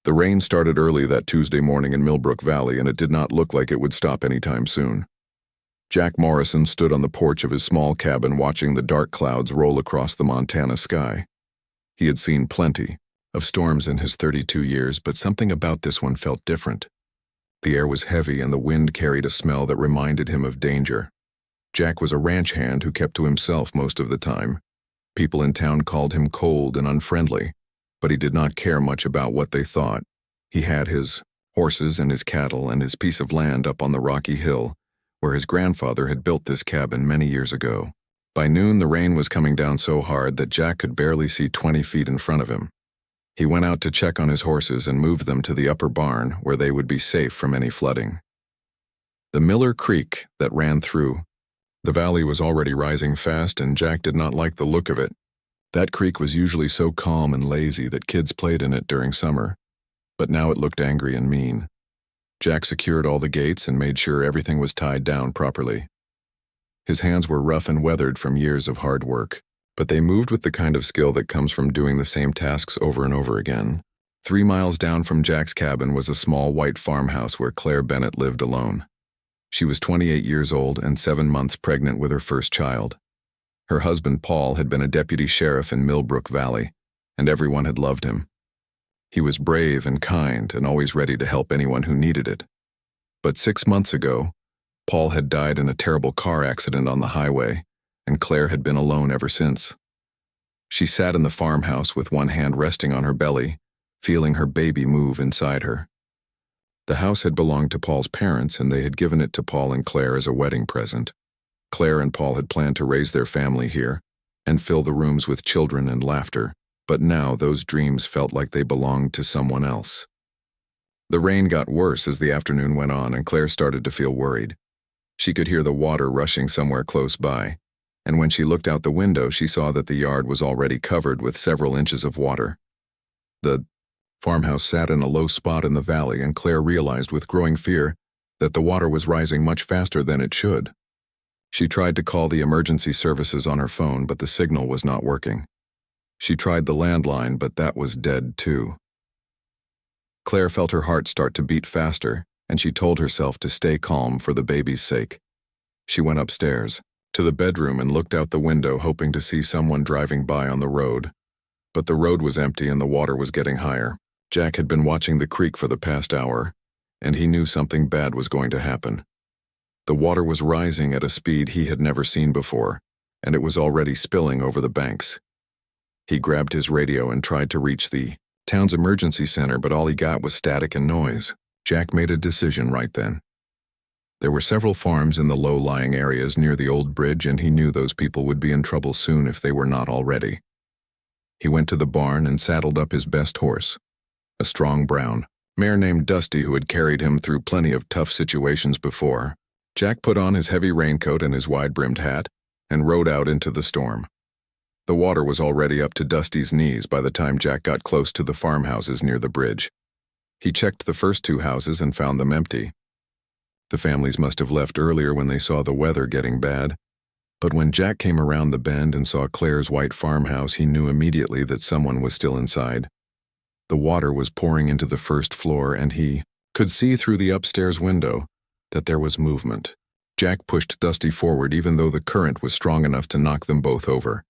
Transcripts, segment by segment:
The rain started early that Tuesday morning in Millbrook Valley, and it did not look like it would stop anytime soon. Jack Morrison stood on the porch of his small cabin watching the dark clouds roll across the Montana sky. He had seen plenty of storms in his 32 years, but something about this one felt different. The air was heavy and the wind carried a smell that reminded him of danger. Jack was a ranch hand who kept to himself most of the time. People in town called him cold and unfriendly, but he did not care much about what they thought. He had his horses and his cattle and his piece of land up on the rocky hill, where his grandfather had built this cabin many years ago. By noon, the rain was coming down so hard that Jack could barely see 20 feet in front of him. He went out to check on his horses and moved them to the upper barn where they would be safe from any flooding. The Miller Creek that ran through the valley was already rising fast, and Jack did not like the look of it. That creek was usually so calm and lazy that kids played in it during summer, but now it looked angry and mean. Jack secured all the gates and made sure everything was tied down properly. His hands were rough and weathered from years of hard work, but they moved with the kind of skill that comes from doing the same tasks over and over again. 3 miles down from Jack's cabin was a small white farmhouse where Claire Bennett lived alone. She was 28 years old and 7 months pregnant with her first child. Her husband, Paul, had been a deputy sheriff in Millbrook Valley, and everyone had loved him. He was brave and kind and always ready to help anyone who needed it. But 6 months ago, Paul had died in a terrible car accident on the highway, and Claire had been alone ever since. She sat in the farmhouse with one hand resting on her belly, feeling her baby move inside her. The house had belonged to Paul's parents, and they had given it to Paul and Claire as a wedding present. Claire and Paul had planned to raise their family here and fill the rooms with children and laughter, but now those dreams felt like they belonged to someone else. The rain got worse as the afternoon went on, and Claire started to feel worried. She could hear the water rushing somewhere close by, and when she looked out the window, she saw that the yard was already covered with several inches of water. The farmhouse sat in a low spot in the valley, and Claire realized with growing fear that the water was rising much faster than it should. She tried to call the emergency services on her phone, but the signal was not working. She tried the landline, but that was dead too. Claire felt her heart start to beat faster, and she told herself to stay calm for the baby's sake. She went upstairs to the bedroom and looked out the window, hoping to see someone driving by on the road. But the road was empty and the water was getting higher. Jack had been watching the creek for the past hour, and he knew something bad was going to happen. The water was rising at a speed he had never seen before, and it was already spilling over the banks. He grabbed his radio and tried to reach the town's emergency center, but all he got was static and noise. Jack made a decision right then. There were several farms in the low-lying areas near the old bridge, and he knew those people would be in trouble soon if they were not already. He went to the barn and saddled up his best horse, a strong brown mare named Dusty, who had carried him through plenty of tough situations before. Jack put on his heavy raincoat and his wide-brimmed hat and rode out into the storm. The water was already up to Dusty's knees by the time Jack got close to the farmhouses near the bridge. He checked the first 2 houses and found them empty. The families must have left earlier when they saw the weather getting bad, but when Jack came around the bend and saw Claire's white farmhouse, he knew immediately that someone was still inside. The water was pouring into the first floor, and he could see through the upstairs window that there was movement. Jack pushed Dusty forward even though the current was strong enough to knock them both over.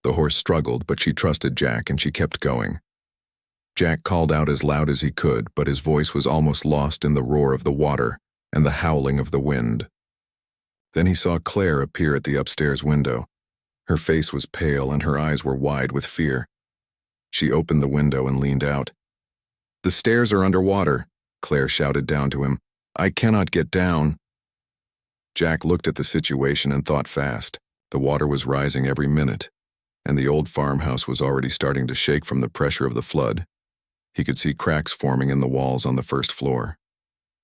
The horse struggled, but she trusted Jack and she kept going. Jack called out as loud as he could, but his voice was almost lost in the roar of the water and the howling of the wind. Then he saw Claire appear at the upstairs window. Her face was pale and her eyes were wide with fear. She opened the window and leaned out. "The stairs are underwater," Claire shouted down to him. "I cannot get down." Jack looked at the situation and thought fast. The water was rising every minute, and the old farmhouse was already starting to shake from the pressure of the flood. He could see cracks forming in the walls on the first floor.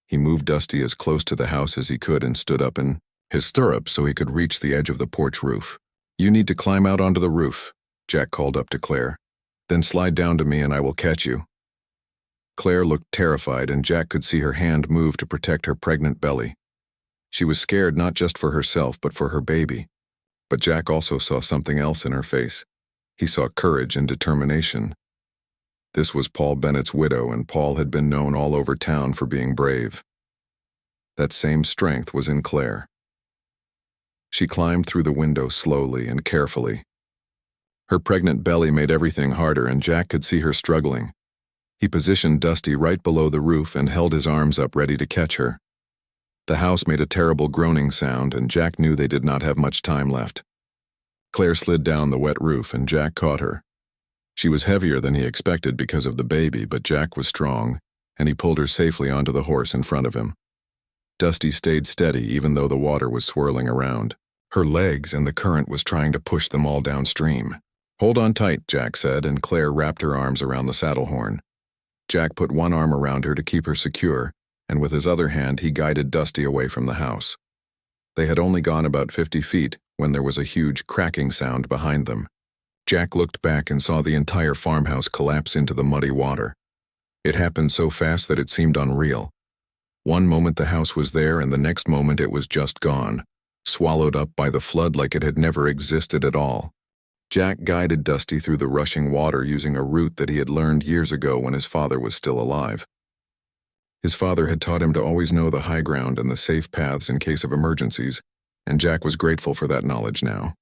He moved Dusty as close to the house as he could and stood up in his stirrups so he could reach the edge of the porch roof. "You need to climb out onto the roof," Jack called up to Claire. "Then slide down to me and I will catch you." Claire looked terrified, and Jack could see her hand move to protect her pregnant belly. She was scared not just for herself but for her baby. But Jack also saw something else in her face. He saw courage and determination. This was Paul Bennett's widow, and Paul had been known all over town for being brave. That same strength was in Claire. She climbed through the window slowly and carefully. Her pregnant belly made everything harder, and Jack could see her struggling. He positioned Dusty right below the roof and held his arms up ready to catch her. The house made a terrible groaning sound, and Jack knew they did not have much time left. Claire slid down the wet roof, and Jack caught her. She was heavier than he expected because of the baby, but Jack was strong, and he pulled her safely onto the horse in front of him. Dusty stayed steady even though the water was swirling around. Her legs and the current was trying to push them all downstream. "Hold on tight," Jack said, and Claire wrapped her arms around the saddle horn. Jack put one arm around her to keep her secure, and with his other hand he guided Dusty away from the house. They had only gone about 50 feet when there was a huge cracking sound behind them. Jack looked back and saw the entire farmhouse collapse into the muddy water. It happened so fast that it seemed unreal. One moment the house was there, and the next moment it was just gone, swallowed up by the flood like it had never existed at all. Jack guided Dusty through the rushing water using a route that he had learned years ago when his father was still alive. His father had taught him to always know the high ground and the safe paths in case of emergencies, and Jack was grateful for that knowledge now.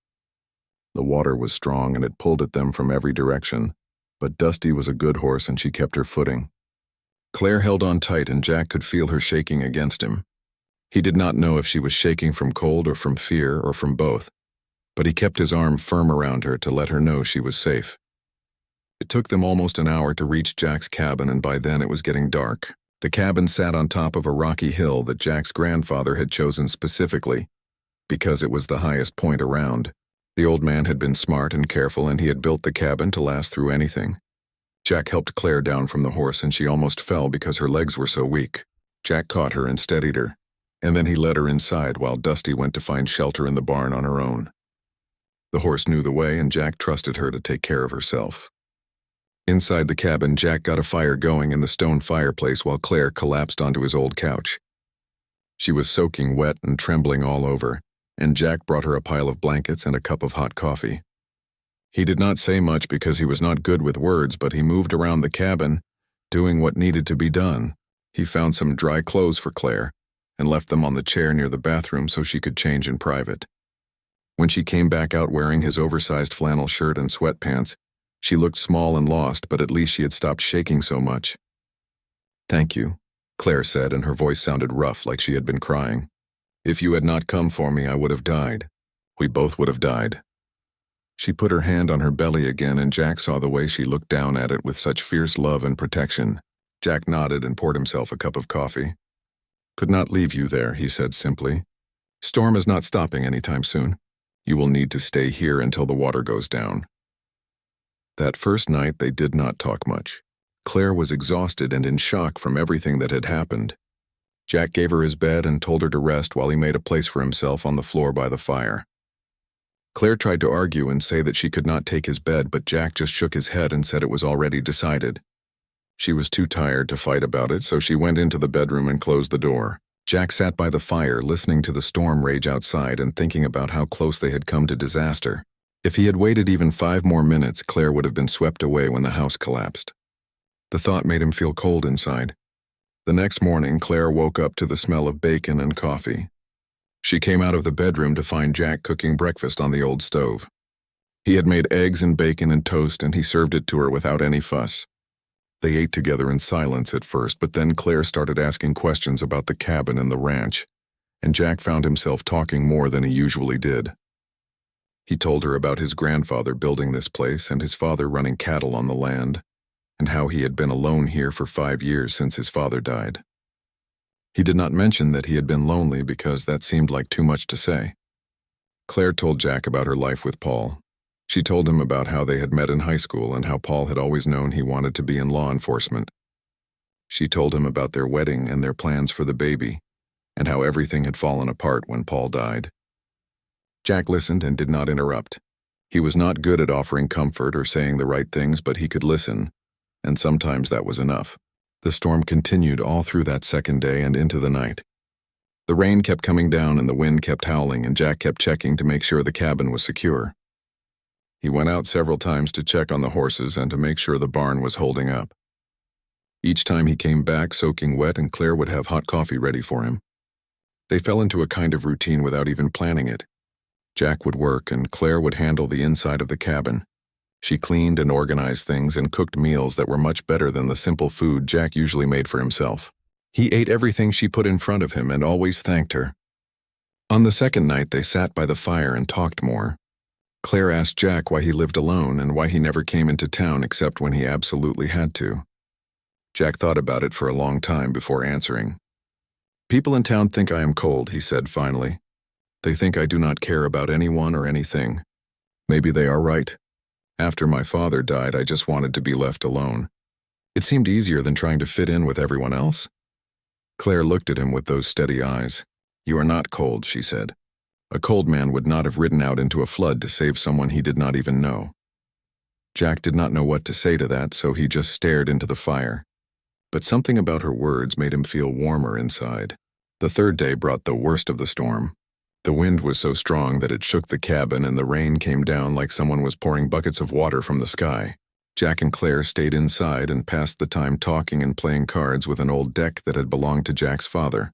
The water was strong and it pulled at them from every direction, but Dusty was a good horse and she kept her footing. Claire held on tight, and Jack could feel her shaking against him. He did not know if she was shaking from cold or from fear or from both, but he kept his arm firm around her to let her know she was safe. It took them almost an hour to reach Jack's cabin, and by then it was getting dark. The cabin sat on top of a rocky hill that Jack's grandfather had chosen specifically because it was the highest point around. The old man had been smart and careful, and he had built the cabin to last through anything. Jack helped Claire down from the horse, and she almost fell because her legs were so weak. Jack caught her and steadied her, and then he led her inside while Dusty went to find shelter in the barn on her own. The horse knew the way, and Jack trusted her to take care of herself. Inside the cabin, Jack got a fire going in the stone fireplace while Claire collapsed onto his old couch. She was soaking wet and trembling all over, and Jack brought her a pile of blankets and a cup of hot coffee. He did not say much because he was not good with words, but he moved around the cabin, doing what needed to be done. He found some dry clothes for Claire and left them on the chair near the bathroom so she could change in private. When she came back out wearing his oversized flannel shirt and sweatpants, she looked small and lost, but at least she had stopped shaking so much. "Thank you," Claire said, and her voice sounded rough, like she had been crying. "If you had not come for me, I would have died. We both would have died." She put her hand on her belly again, and Jack saw the way she looked down at it with such fierce love and protection. Jack nodded and poured himself a cup of coffee. "Could not leave you there," he said simply. "Storm is not stopping anytime soon. You will need to stay here until the water goes down." That first night they did not talk much. Claire was exhausted and in shock from everything that had happened. Jack gave her his bed and told her to rest while he made a place for himself on the floor by the fire. Claire tried to argue and say that she could not take his bed, but Jack just shook his head and said it was already decided. She was too tired to fight about it, so she went into the bedroom and closed the door. Jack sat by the fire, listening to the storm rage outside and thinking about how close they had come to disaster. If he had waited even 5 more minutes, Claire would have been swept away when the house collapsed. The thought made him feel cold inside. The next morning, Claire woke up to the smell of bacon and coffee. She came out of the bedroom to find Jack cooking breakfast on the old stove. He had made eggs and bacon and toast, and he served it to her without any fuss. They ate together in silence at first, but then Claire started asking questions about the cabin and the ranch, and Jack found himself talking more than he usually did. He told her about his grandfather building this place and his father running cattle on the land, and how he had been alone here for 5 years since his father died. He did not mention that he had been lonely because that seemed like too much to say. Claire told Jack about her life with Paul. She told him about how they had met in high school and how Paul had always known he wanted to be in law enforcement. She told him about their wedding and their plans for the baby, and how everything had fallen apart when Paul died. Jack listened and did not interrupt. He was not good at offering comfort or saying the right things, but he could listen, and sometimes that was enough. The storm continued all through that second day and into the night. The rain kept coming down and the wind kept howling, and Jack kept checking to make sure the cabin was secure. He went out several times to check on the horses and to make sure the barn was holding up. Each time he came back soaking wet, and Claire would have hot coffee ready for him. They fell into a kind of routine without even planning it. Jack would work and Claire would handle the inside of the cabin. She cleaned and organized things and cooked meals that were much better than the simple food Jack usually made for himself. He ate everything she put in front of him and always thanked her. On the second night, they sat by the fire and talked more. Claire asked Jack why he lived alone and why he never came into town except when he absolutely had to. Jack thought about it for a long time before answering. "People in town think I am cold," he said finally. "They think I do not care about anyone or anything. Maybe they are right. After my father died, I just wanted to be left alone. It seemed easier than trying to fit in with everyone else." Claire looked at him with those steady eyes. "You are not cold," she said. "A cold man would not have ridden out into a flood to save someone he did not even know." Jack did not know what to say to that, so he just stared into the fire. But something about her words made him feel warmer inside. The third day brought the worst of the storm. The wind was so strong that it shook the cabin, and the rain came down like someone was pouring buckets of water from the sky. Jack and Claire stayed inside and passed the time talking and playing cards with an old deck that had belonged to Jack's father.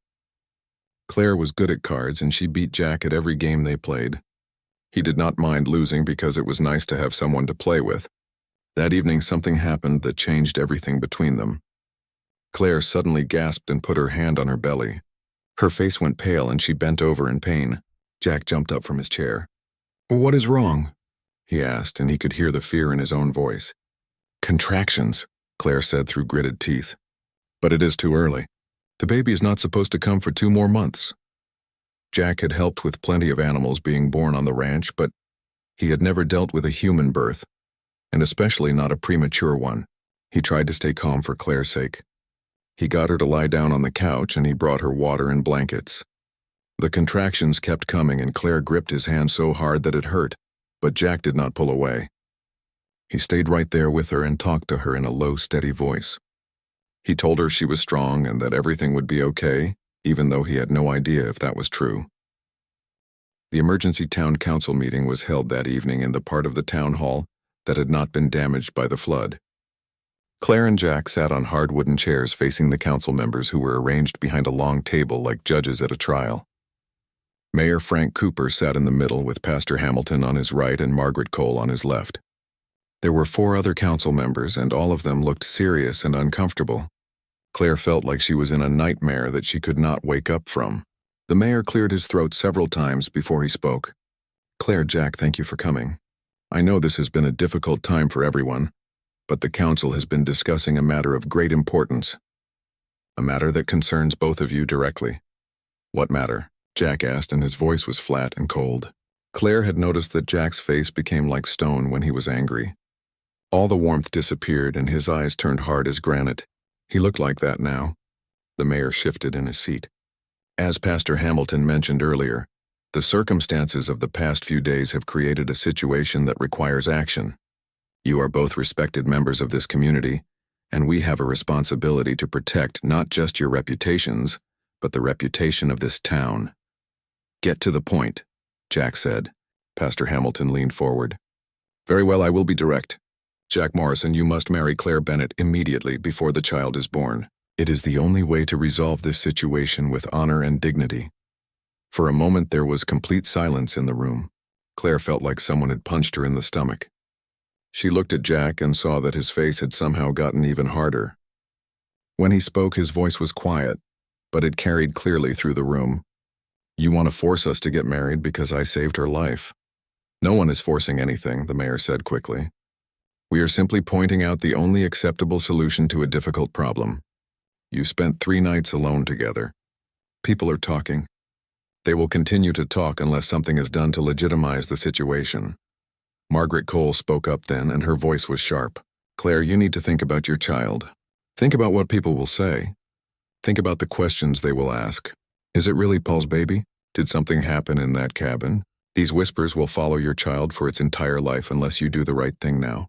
Claire was good at cards, and she beat Jack at every game they played. He did not mind losing because it was nice to have someone to play with. That evening something happened that changed everything between them. Claire suddenly gasped and put her hand on her belly. Her face went pale and she bent over in pain. Jack jumped up from his chair. "What is wrong?" he asked, and he could hear the fear in his own voice. "Contractions," Claire said through gritted teeth. "But it is too early. The baby is not supposed to come for 2 more months." Jack had helped with plenty of animals being born on the ranch, but he had never dealt with a human birth, and especially not a premature one. He tried to stay calm for Claire's sake. He got her to lie down on the couch and he brought her water and blankets. The contractions kept coming and Claire gripped his hand so hard that it hurt, but Jack did not pull away. He stayed right there with her and talked to her in a low, steady voice. He told her she was strong and that everything would be okay, even though he had no idea if that was true. The emergency town council meeting was held that evening in the part of the town hall that had not been damaged by the flood. Claire and Jack sat on hard wooden chairs facing the council members who were arranged behind a long table like judges at a trial. Mayor Frank Cooper sat in the middle with Pastor Hamilton on his right and Margaret Cole on his left. There were 4 other council members and all of them looked serious and uncomfortable. Claire felt like she was in a nightmare that she could not wake up from. The mayor cleared his throat several times before he spoke. "Claire, Jack, thank you for coming. I know this has been a difficult time for everyone, but the council has been discussing a matter of great importance. A matter that concerns both of you directly." "What matter?" Jack asked, and his voice was flat and cold. Claire had noticed that Jack's face became like stone when he was angry. All the warmth disappeared and his eyes turned hard as granite. He looked like that now. The mayor shifted in his seat. "As Pastor Hamilton mentioned earlier, the circumstances of the past few days have created a situation that requires action. You are both respected members of this community, and we have a responsibility to protect not just your reputations, but the reputation of this town." "Get to the point," Jack said. Pastor Hamilton leaned forward. "Very well, I will be direct. Jack Morrison, you must marry Claire Bennett immediately before the child is born. It is the only way to resolve this situation with honor and dignity." For a moment there was complete silence in the room. Claire felt like someone had punched her in the stomach. She looked at Jack and saw that his face had somehow gotten even harder. When he spoke, his voice was quiet, but it carried clearly through the room. "You want to force us to get married because I saved her life." "No one is forcing anything," the mayor said quickly. "We are simply pointing out the only acceptable solution to a difficult problem. You spent 3 nights alone together. People are talking. They will continue to talk unless something is done to legitimize the situation." Margaret Cole spoke up then, and her voice was sharp. "Claire, you need to think about your child. Think about what people will say. Think about the questions they will ask. Is it really Paul's baby? Did something happen in that cabin? These whispers will follow your child for its entire life unless you do the right thing now."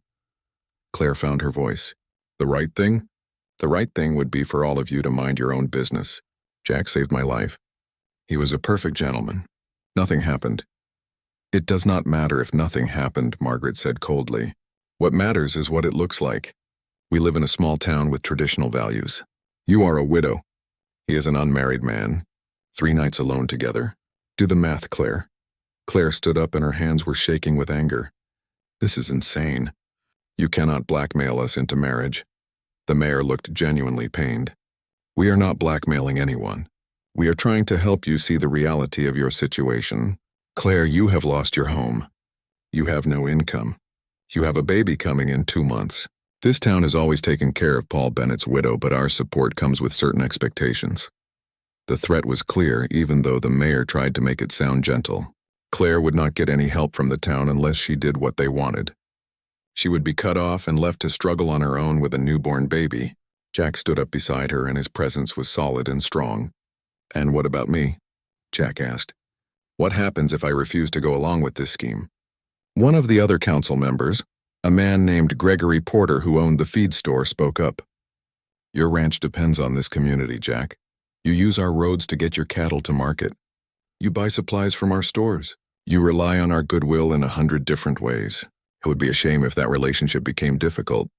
Claire found her voice. "The right thing? The right thing would be for all of you to mind your own business. Jack saved my life. He was a perfect gentleman. Nothing happened. It does not matter if nothing happened, Margaret said coldly. What matters is what it looks like. We live in a small town with traditional values. You are a widow. He is an unmarried man. 3 nights alone together. Do the math, Claire. Claire stood up and her hands were shaking with anger. This is insane. You cannot blackmail us into marriage. The mayor looked genuinely pained. We are not blackmailing anyone. We are trying to help you see the reality of your situation. Claire, you have lost your home. You have no income. You have a baby coming in 2 months. This town has always taken care of Paul Bennett's widow, but our support comes with certain expectations. The threat was clear, even though the mayor tried to make it sound gentle. Claire would not get any help from the town unless she did what they wanted. She would be cut off and left to struggle on her own with a newborn baby. Jack stood up beside her and his presence was solid and strong. And what about me? Jack asked. What happens if I refuse to go along with this scheme? One of the other council members, a man named Gregory Porter who owned the feed store, spoke up. Your ranch depends on this community, Jack. You use our roads to get your cattle to market. You buy supplies from our stores. You rely on our goodwill in 100 different ways. It would be a shame if that relationship became difficult.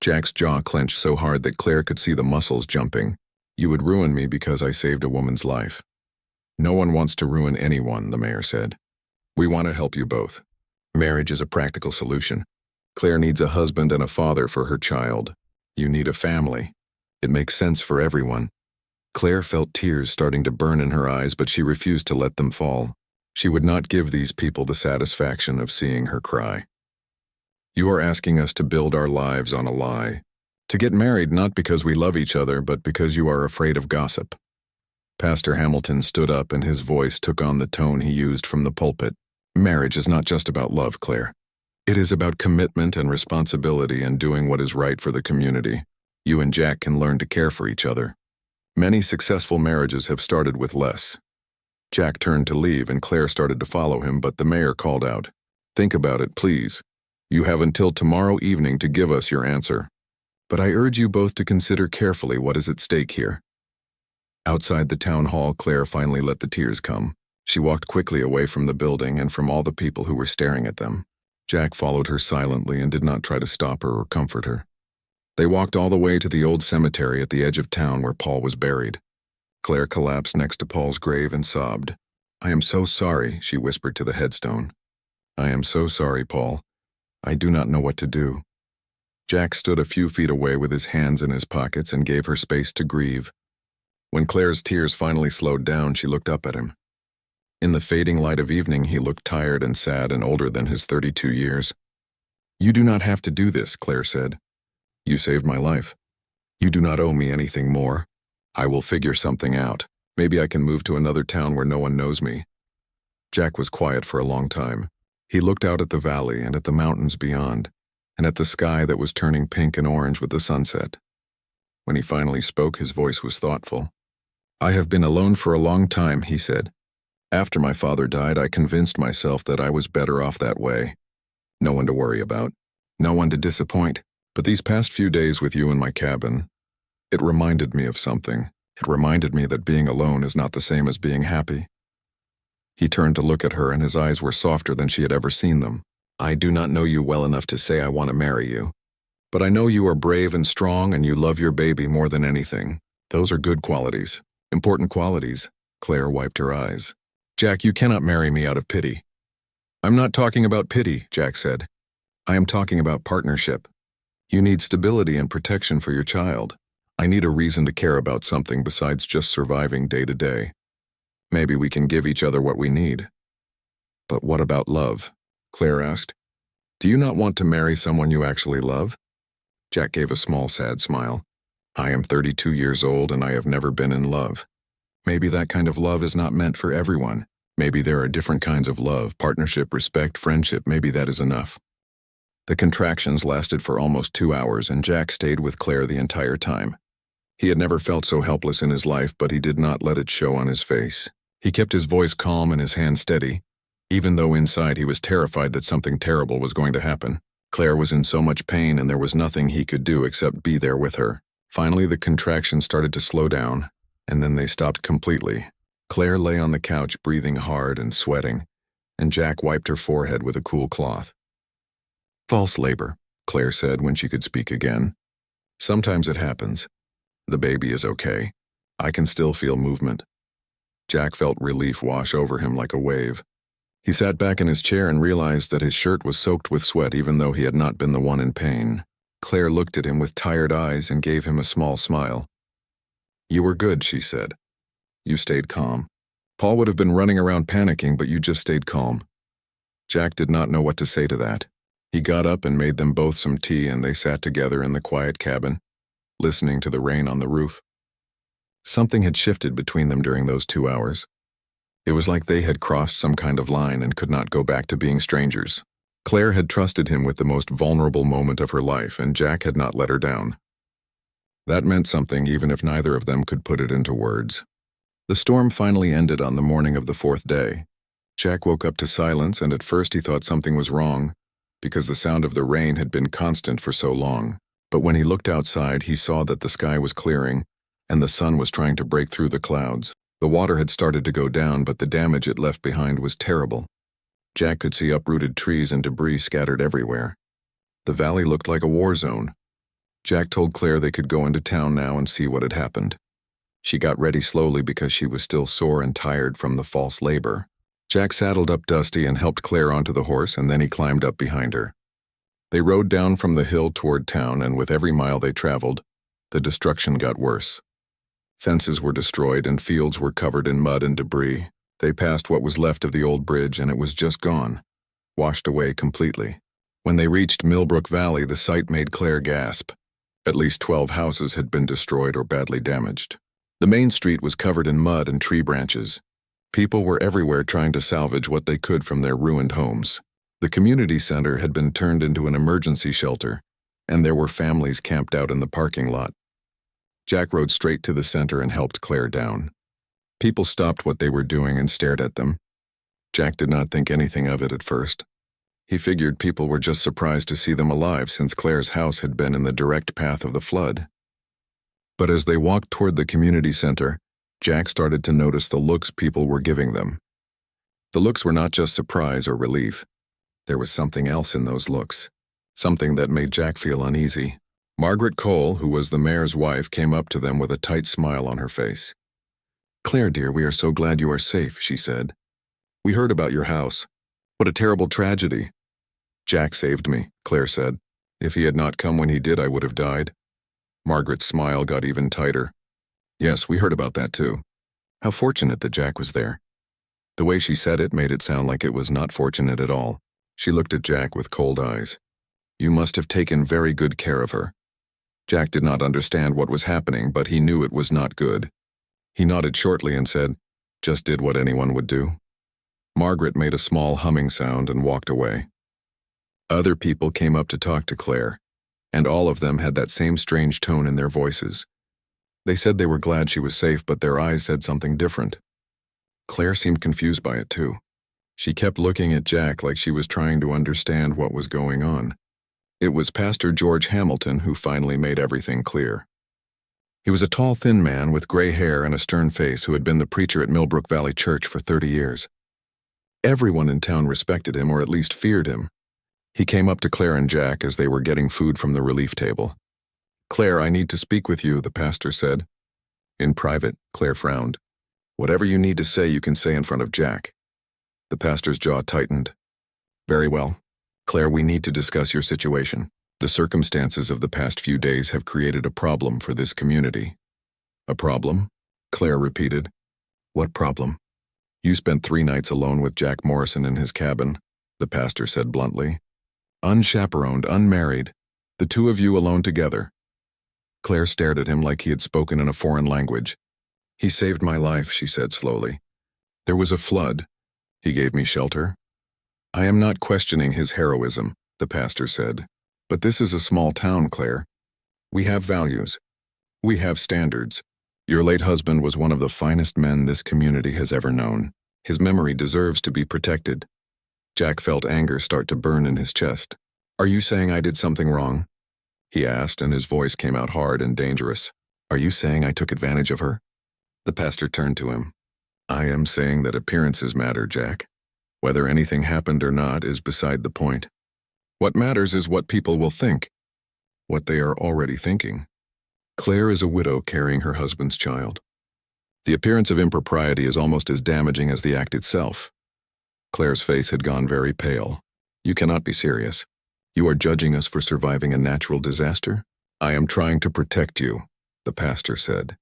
Jack's jaw clenched so hard that Claire could see the muscles jumping. You would ruin me because I saved a woman's life. No one wants to ruin anyone, the mayor said. We want to help you both. Marriage is a practical solution. Claire needs a husband and a father for her child. You need a family. It makes sense for everyone. Claire felt tears starting to burn in her eyes, but she refused to let them fall. She would not give these people the satisfaction of seeing her cry. You are asking us to build our lives on a lie. To get married not because we love each other, but because you are afraid of gossip. Pastor Hamilton stood up and his voice took on the tone he used from the pulpit. Marriage is not just about love, Claire. It is about commitment and responsibility and doing what is right for the community. You and Jack can learn to care for each other. Many successful marriages have started with less. Jack turned to leave and Claire started to follow him, but the mayor called out, Think about it, please. You have until tomorrow evening to give us your answer. But I urge you both to consider carefully what is at stake here. Outside the town hall, Claire finally let the tears come. She walked quickly away from the building and from all the people who were staring at them. Jack followed her silently and did not try to stop her or comfort her. They walked all the way to the old cemetery at the edge of town where Paul was buried. Claire collapsed next to Paul's grave and sobbed. I am so sorry, she whispered to the headstone. I am so sorry, Paul. I do not know what to do. Jack stood a few feet away with his hands in his pockets and gave her space to grieve. When Claire's tears finally slowed down, she looked up at him. In the fading light of evening, he looked tired and sad and older than his 32 years. You do not have to do this, Claire said. You saved my life. You do not owe me anything more. I will figure something out. Maybe I can move to another town where no one knows me. Jack was quiet for a long time. He looked out at the valley and at the mountains beyond, and at the sky that was turning pink and orange with the sunset. When he finally spoke, his voice was thoughtful. I have been alone for a long time, he said. After my father died, I convinced myself that I was better off that way. No one to worry about. No one to disappoint. But these past few days with you in my cabin, it reminded me of something. It reminded me that being alone is not the same as being happy. He turned to look at her and his eyes were softer than she had ever seen them. I do not know you well enough to say I want to marry you. But I know you are brave and strong and you love your baby more than anything. Those are good qualities. Important qualities. Claire wiped her eyes. Jack, you cannot marry me out of pity. I'm not talking about pity, Jack said. I am talking about partnership. You need stability and protection for your child. I need a reason to care about something besides just surviving day to day. Maybe we can give each other what we need. But what about love? Claire asked. Do you not want to marry someone you actually love? Jack gave a small, sad smile. I am 32 years old and I have never been in love. Maybe that kind of love is not meant for everyone. Maybe there are different kinds of love, partnership, respect, friendship. Maybe that is enough. The contractions lasted for almost 2 hours, and Jack stayed with Claire the entire time. He had never felt so helpless in his life, but he did not let it show on his face. He kept his voice calm and his hand steady, even though inside he was terrified that something terrible was going to happen. Claire was in so much pain, and there was nothing he could do except be there with her. Finally, the contractions started to slow down, and then they stopped completely. Claire lay on the couch breathing hard and sweating, and Jack wiped her forehead with a cool cloth. False labor, Claire said when she could speak again. Sometimes it happens. The baby is okay. I can still feel movement. Jack felt relief wash over him like a wave. He sat back in his chair and realized that his shirt was soaked with sweat even though he had not been the one in pain. Claire looked at him with tired eyes and gave him a small smile. You were good, she said. You stayed calm. Paul would have been running around panicking, but you just stayed calm. Jack did not know what to say to that. He got up and made them both some tea, and they sat together in the quiet cabin, listening to the rain on the roof. Something had shifted between them during those 2 hours. It was like they had crossed some kind of line and could not go back to being strangers. Claire had trusted him with the most vulnerable moment of her life, and Jack had not let her down. That meant something even if neither of them could put it into words. The storm finally ended on the morning of the 4th day. Jack woke up to silence, and at first he thought something was wrong, because the sound of the rain had been constant for so long. But when he looked outside, he saw that the sky was clearing, and the sun was trying to break through the clouds. The water had started to go down, but the damage it left behind was terrible. Jack could see uprooted trees and debris scattered everywhere. The valley looked like a war zone. Jack told Claire they could go into town now and see what had happened. She got ready slowly because she was still sore and tired from the false labor. Jack saddled up Dusty and helped Claire onto the horse, and then he climbed up behind her. They rode down from the hill toward town, and with every mile they traveled, the destruction got worse. Fences were destroyed and fields were covered in mud and debris. They passed what was left of the old bridge, and it was just gone, washed away completely. When they reached Millbrook Valley, the sight made Claire gasp. At least 12 houses had been destroyed or badly damaged. The main street was covered in mud and tree branches. People were everywhere trying to salvage what they could from their ruined homes. The community center had been turned into an emergency shelter, and there were families camped out in the parking lot. Jack rode straight to the center and helped Claire down. People stopped what they were doing and stared at them. Jack did not think anything of it at first. He figured people were just surprised to see them alive since Claire's house had been in the direct path of the flood. But as they walked toward the community center, Jack started to notice the looks people were giving them. The looks were not just surprise or relief. There was something else in those looks, something that made Jack feel uneasy. Margaret Cole, who was the mayor's wife, came up to them with a tight smile on her face. "Claire, dear, we are so glad you are safe," she said. "We heard about your house. What a terrible tragedy." "Jack saved me," Claire said. "If he had not come when he did, I would have died." Margaret's smile got even tighter. "Yes, we heard about that too. How fortunate that Jack was there." The way she said it made it sound like it was not fortunate at all. She looked at Jack with cold eyes. "You must have taken very good care of her." Jack did not understand what was happening, but he knew it was not good. He nodded shortly and said, "Just did what anyone would do." Margaret made a small humming sound and walked away. Other people came up to talk to Claire, and all of them had that same strange tone in their voices. They said they were glad she was safe, but their eyes said something different. Claire seemed confused by it too. She kept looking at Jack like she was trying to understand what was going on. It was Pastor George Hamilton who finally made everything clear. He was a tall, thin man with gray hair and a stern face who had been the preacher at Millbrook Valley Church for 30 years. Everyone in town respected him, or at least feared him. He came up to Claire and Jack as they were getting food from the relief table. "Claire, I need to speak with you," the pastor said. "In private," Claire frowned. "Whatever you need to say, you can say in front of Jack." The pastor's jaw tightened. "Very well. Claire, we need to discuss your situation. The circumstances of the past few days have created a problem for this community." "A problem?" Claire repeated. "What problem?" "You spent 3 nights alone with Jack Morrison in his cabin," the pastor said bluntly. "Unchaperoned, unmarried. The 2 of you alone together." Claire stared at him like he had spoken in a foreign language. "He saved my life," she said slowly. "There was a flood. He gave me shelter." "I am not questioning his heroism," the pastor said. "But this is a small town, Claire. We have values. We have standards. Your late husband was one of the finest men this community has ever known. His memory deserves to be protected." Jack felt anger start to burn in his chest. "Are you saying I did something wrong?" he asked, and his voice came out hard and dangerous. "Are you saying I took advantage of her?" The pastor turned to him. "I am saying that appearances matter, Jack. Whether anything happened or not is beside the point. What matters is what people will think, what they are already thinking. Claire is a widow carrying her husband's child. The appearance of impropriety is almost as damaging as the act itself. Claire's face had gone very pale. You cannot be serious. You are judging us for surviving a natural disaster? I am trying to protect you, the pastor said.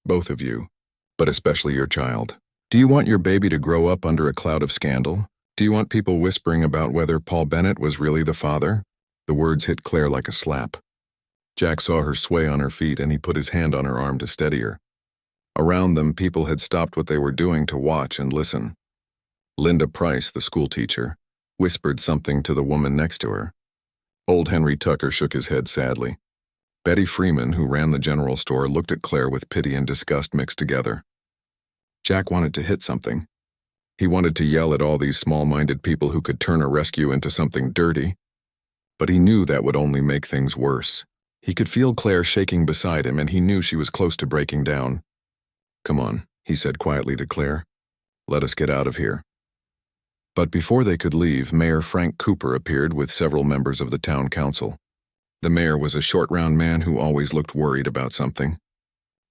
Both of you, but especially your child. Do you want your baby to grow up under a cloud of scandal? Do you want people whispering about whether Paul Bennett was really the father? The words hit Claire like a slap. Jack saw her sway on her feet and he put his hand on her arm to steady her. Around them, people had stopped what they were doing to watch and listen. Linda Price, the schoolteacher, whispered something to the woman next to her. Old Henry Tucker shook his head sadly. Betty Freeman, who ran the general store, looked at Claire with pity and disgust mixed together. Jack wanted to hit something. He wanted to yell at all these small-minded people who could turn a rescue into something dirty. But he knew that would only make things worse. He could feel Claire shaking beside him, and he knew she was close to breaking down. "Come on," he said quietly to Claire. "Let us get out of here." But before they could leave, Mayor Frank Cooper appeared with several members of the town council. The mayor was a short, round man who always looked worried about something.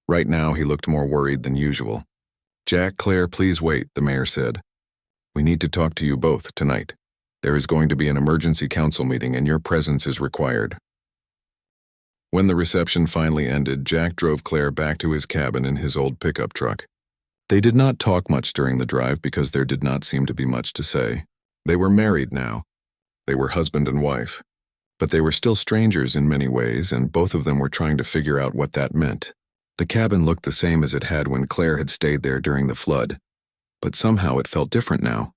Right now, he looked more worried than usual. "Jack, Claire, please wait," the mayor said. "We need to talk to you both tonight. There is going to be an emergency council meeting and your presence is required." When the reception finally ended, Jack drove Claire back to his cabin in his old pickup truck. They did not talk much during the drive because there did not seem to be much to say. They were married now. They were husband and wife. But they were still strangers in many ways, and both of them were trying to figure out what that meant. The cabin looked the same as it had when Claire had stayed there during the flood, but somehow it felt different now.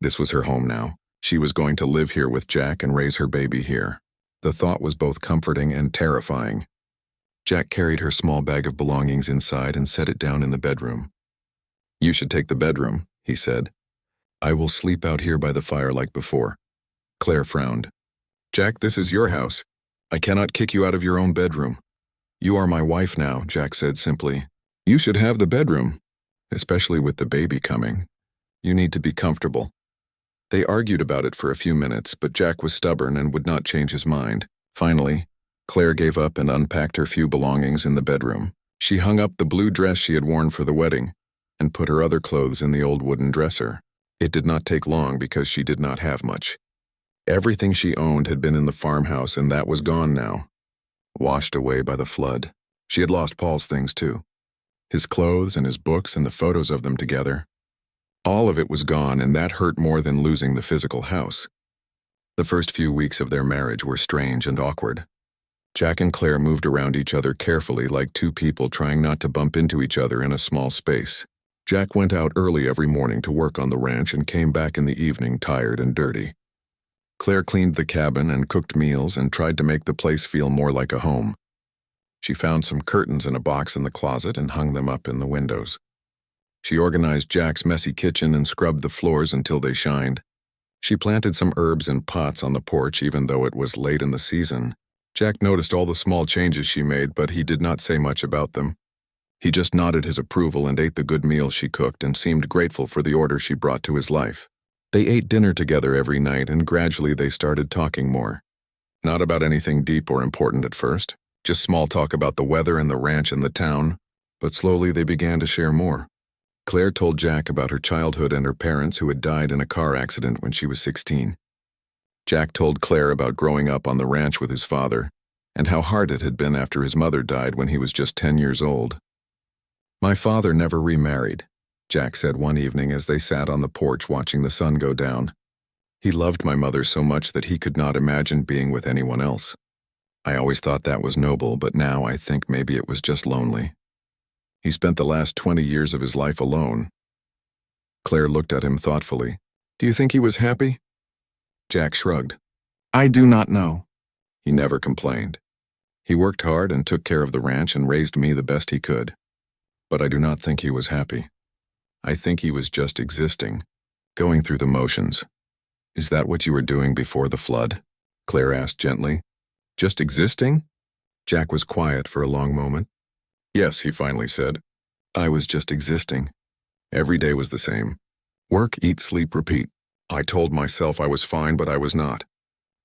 This was her home now. She was going to live here with Jack and raise her baby here. The thought was both comforting and terrifying. Jack carried her small bag of belongings inside and set it down in the bedroom. "You should take the bedroom," he said. "I will sleep out here by the fire like before." Claire frowned. "Jack, this is your house. I cannot kick you out of your own bedroom." "You are my wife now," Jack said simply. "You should have the bedroom, especially with the baby coming. You need to be comfortable." They argued about it for a few minutes, but Jack was stubborn and would not change his mind. Finally, Claire gave up and unpacked her few belongings in the bedroom. She hung up the blue dress she had worn for the wedding and put her other clothes in the old wooden dresser. It did not take long because she did not have much. Everything she owned had been in the farmhouse, and that was gone now, washed away by the flood. She had lost Paul's things too. His clothes and his books and the photos of them together. All of it was gone, and that hurt more than losing the physical house. The first few weeks of their marriage were strange and awkward. Jack and Claire moved around each other carefully like two people trying not to bump into each other in a small space. Jack went out early every morning to work on the ranch and came back in the evening tired and dirty. Claire cleaned the cabin and cooked meals and tried to make the place feel more like a home. She found some curtains in a box in the closet and hung them up in the windows. She organized Jack's messy kitchen and scrubbed the floors until they shined. She planted some herbs in pots on the porch even though it was late in the season. Jack noticed all the small changes she made, but he did not say much about them. He just nodded his approval and ate the good meal she cooked and seemed grateful for the order she brought to his life. They ate dinner together every night, and gradually they started talking more. Not about anything deep or important at first, just small talk about the weather and the ranch and the town, but slowly they began to share more. Claire told Jack about her childhood and her parents who had died in a car accident when she was 16. Jack told Claire about growing up on the ranch with his father, and how hard it had been after his mother died when he was just 10 years old. "My father never remarried," Jack said one evening as they sat on the porch watching the sun go down. "He loved my mother so much that he could not imagine being with anyone else. I always thought that was noble, but now I think maybe it was just lonely. He spent the last 20 years of his life alone." Claire looked at him thoughtfully. "Do you think he was happy?" Jack shrugged. "I do not know." He never complained. He worked hard and took care of the ranch and raised me the best he could. But I do not think he was happy. I think he was just existing, going through the motions. "Is that what you were doing before the flood?" Claire asked gently. "Just existing?" Jack was quiet for a long moment. "Yes," he finally said. "I was just existing. Every day was the same. Work, eat, sleep, repeat. I told myself I was fine, but I was not.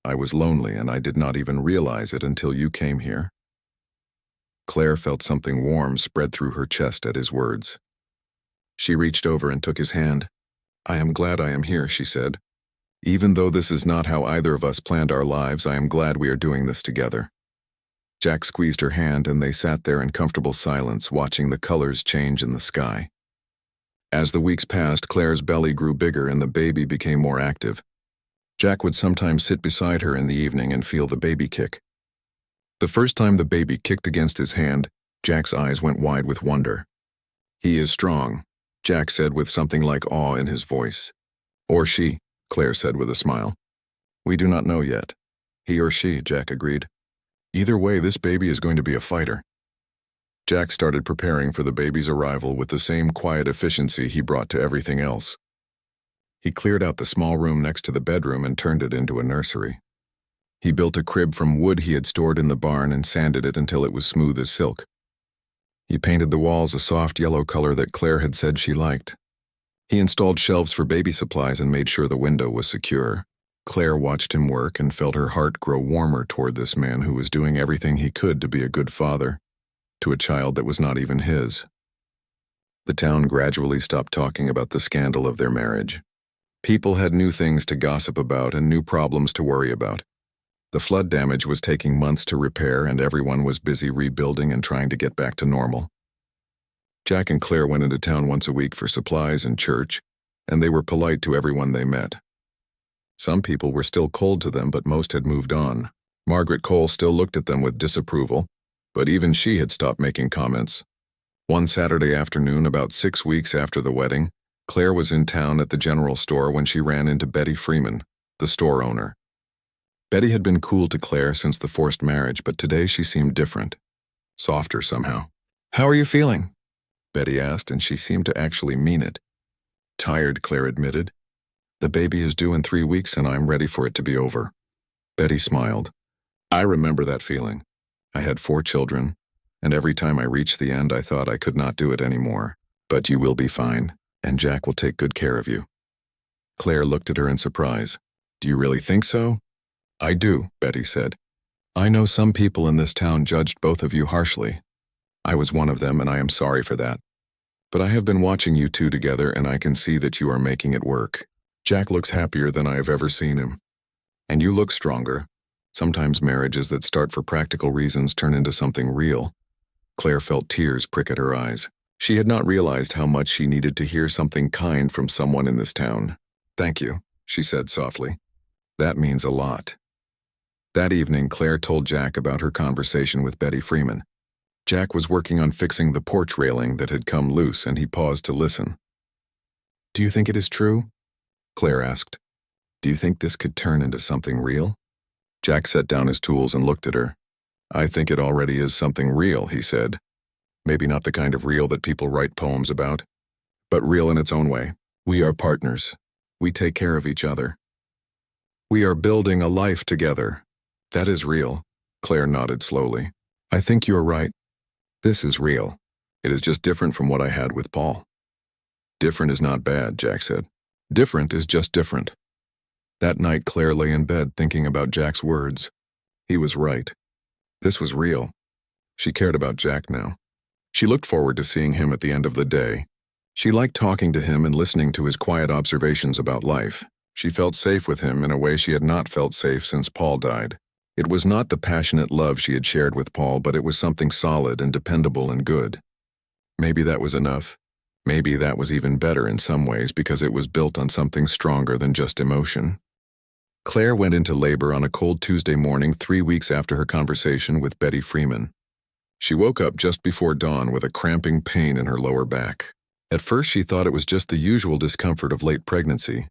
I was lonely, and I did not even realize it until you came here. Claire felt something warm spread through her chest at his words. She reached over and took his hand. I am glad I am here, she said. Even though this is not how either of us planned our lives, I am glad we are doing this together. Jack squeezed her hand, and they sat there in comfortable silence, watching the colors change in the sky. As the weeks passed, Claire's belly grew bigger and the baby became more active. Jack would sometimes sit beside her in the evening and feel the baby kick. The first time the baby kicked against his hand, Jack's eyes went wide with wonder. He is strong, Jack said with something like awe in his voice. Or she, Claire said with a smile. We do not know yet. He or she, Jack agreed. Either way, this baby is going to be a fighter. Jack started preparing for the baby's arrival with the same quiet efficiency he brought to everything else. He cleared out the small room next to the bedroom and turned it into a nursery. He built a crib from wood he had stored in the barn and sanded it until it was smooth as silk. He painted the walls a soft yellow color that Claire had said she liked. He installed shelves for baby supplies and made sure the window was secure. Claire watched him work and felt her heart grow warmer toward this man who was doing everything he could to be a good father to a child that was not even his. The town gradually stopped talking about the scandal of their marriage. People had new things to gossip about and new problems to worry about. The flood damage was taking months to repair, and everyone was busy rebuilding and trying to get back to normal. Jack and Claire went into town once a week for supplies and church, and they were polite to everyone they met. Some people were still cold to them, but most had moved on. Margaret Cole still looked at them with disapproval, but even she had stopped making comments. One Saturday afternoon, about 6 weeks after the wedding, Claire was in town at the general store when she ran into Betty Freeman, the store owner. Betty had been cool to Claire since the forced marriage, but today she seemed different, softer somehow. How are you feeling? Betty asked, and she seemed to actually mean it. Tired, Claire admitted. The baby is due in 3 weeks and I'm ready for it to be over. Betty smiled. I remember that feeling. I had 4 children, and every time I reached the end I thought I could not do it anymore. But you will be fine, and Jack will take good care of you. Claire looked at her in surprise. Do you really think so? I do, Betty said. I know some people in this town judged both of you harshly. I was one of them, and I am sorry for that. But I have been watching you two together, and I can see that you are making it work. Jack looks happier than I have ever seen him. And you look stronger. Sometimes marriages that start for practical reasons turn into something real. Claire felt tears prick at her eyes. She had not realized how much she needed to hear something kind from someone in this town. Thank you, she said softly. That means a lot. That evening, Claire told Jack about her conversation with Betty Freeman. Jack was working on fixing the porch railing that had come loose, and he paused to listen. Do you think it is true? Claire asked. Do you think this could turn into something real? Jack set down his tools and looked at her. I think it already is something real, he said. Maybe not the kind of real that people write poems about, but real in its own way. We are partners. We take care of each other. We are building a life together. That is real, Claire nodded slowly. I think you are right. This is real. It is just different from what I had with Paul. Different is not bad, Jack said. Different is just different. That night, Claire lay in bed thinking about Jack's words. He was right. This was real. She cared about Jack now. She looked forward to seeing him at the end of the day. She liked talking to him and listening to his quiet observations about life. She felt safe with him in a way she had not felt safe since Paul died. It was not the passionate love she had shared with Paul, but it was something solid and dependable and good. Maybe that was enough. Maybe that was even better in some ways because it was built on something stronger than just emotion. Claire went into labor on a cold Tuesday morning 3 weeks after her conversation with Betty Freeman. She woke up just before dawn with a cramping pain in her lower back. At first she thought it was just the usual discomfort of late pregnancy,